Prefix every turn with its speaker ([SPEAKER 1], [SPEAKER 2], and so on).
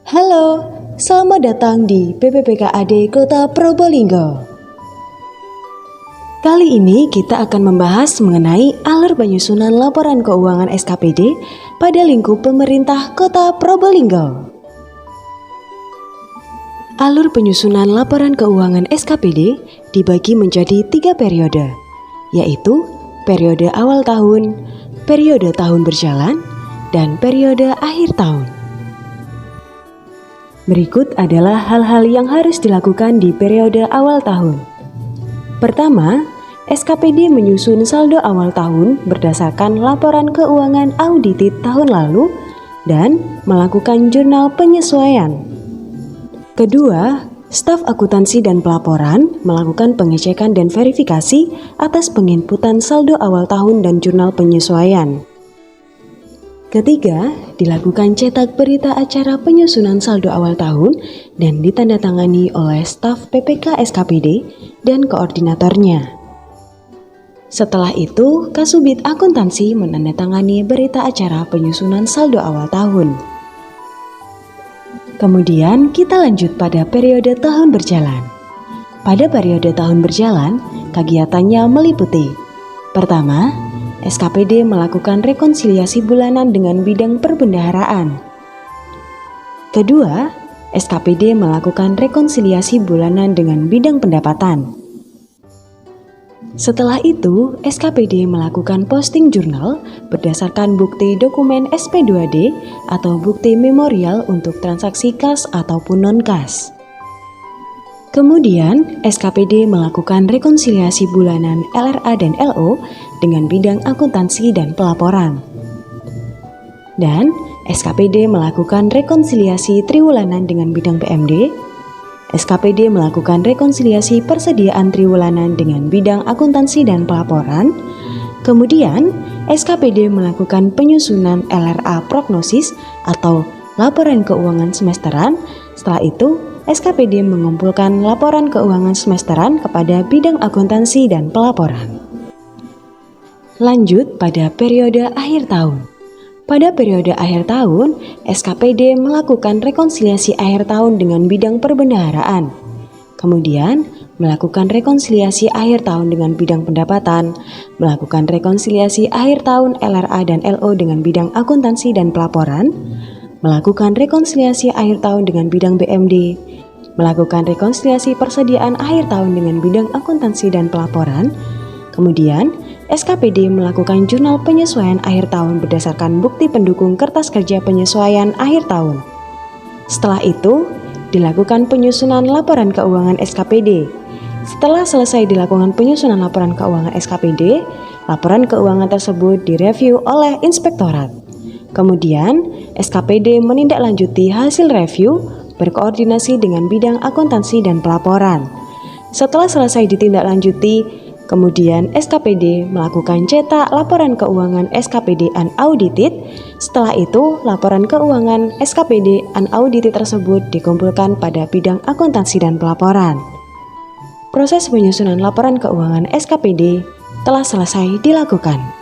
[SPEAKER 1] Halo, selamat datang di PPPKAD Kota Probolinggo. Kali ini kita akan membahas mengenai alur penyusunan laporan keuangan SKPD pada lingkup pemerintah Kota Probolinggo. Alur penyusunan laporan keuangan SKPD dibagi menjadi 3 periode, yaitu periode awal tahun, periode tahun berjalan, dan periode akhir tahun. Berikut adalah hal-hal yang harus dilakukan di periode awal tahun. Pertama, SKPD menyusun saldo awal tahun berdasarkan laporan keuangan audited tahun lalu dan melakukan jurnal penyesuaian. Kedua, staf akuntansi dan pelaporan melakukan pengecekan dan verifikasi atas penginputan saldo awal tahun dan jurnal penyesuaian. Ketiga, dilakukan cetak berita acara penyusunan saldo awal tahun dan ditandatangani oleh staf PPK SKPD dan koordinatornya. Setelah itu, Kasubit Akuntansi menandatangani berita acara penyusunan saldo awal tahun. Kemudian kita lanjut pada periode tahun berjalan. Pada periode tahun berjalan, kegiatannya meliputi: pertama, SKPD melakukan rekonsiliasi bulanan dengan bidang perbendaharaan. Kedua, SKPD melakukan rekonsiliasi bulanan dengan bidang pendapatan. Setelah itu, SKPD melakukan posting jurnal berdasarkan bukti dokumen SP2D atau bukti memorial untuk transaksi kas ataupun non-kas. Kemudian, SKPD melakukan rekonsiliasi bulanan LRA dan LO dengan bidang akuntansi dan pelaporan. Dan SKPD melakukan rekonsiliasi triwulanan dengan bidang PMD. SKPD melakukan rekonsiliasi persediaan triwulanan dengan bidang akuntansi dan pelaporan. Kemudian, SKPD melakukan penyusunan LRA prognosis atau laporan keuangan semesteran. Setelah itu, SKPD mengumpulkan laporan keuangan semesteran kepada bidang akuntansi dan pelaporan. Lanjut pada periode akhir tahun. Pada periode akhir tahun, SKPD melakukan rekonsiliasi akhir tahun dengan bidang perbendaharaan. Kemudian, melakukan rekonsiliasi akhir tahun dengan bidang pendapatan, melakukan rekonsiliasi akhir tahun LRA dan LO dengan bidang akuntansi dan pelaporan, melakukan rekonsiliasi akhir tahun dengan bidang BMD, melakukan rekonsiliasi persediaan akhir tahun dengan bidang akuntansi dan pelaporan. Kemudian, SKPD melakukan jurnal penyesuaian akhir tahun berdasarkan bukti pendukung kertas kerja penyesuaian akhir tahun. Setelah itu, dilakukan penyusunan laporan keuangan SKPD. Setelah selesai dilakukan penyusunan laporan keuangan SKPD, laporan keuangan tersebut direview oleh inspektorat. Kemudian, SKPD menindaklanjuti hasil review berkoordinasi dengan bidang akuntansi dan pelaporan. Setelah selesai ditindaklanjuti, kemudian SKPD melakukan cetak laporan keuangan SKPD unaudited. Setelah itu, laporan keuangan SKPD unaudited tersebut dikumpulkan pada bidang akuntansi dan pelaporan. Proses penyusunan laporan keuangan SKPD telah selesai dilakukan.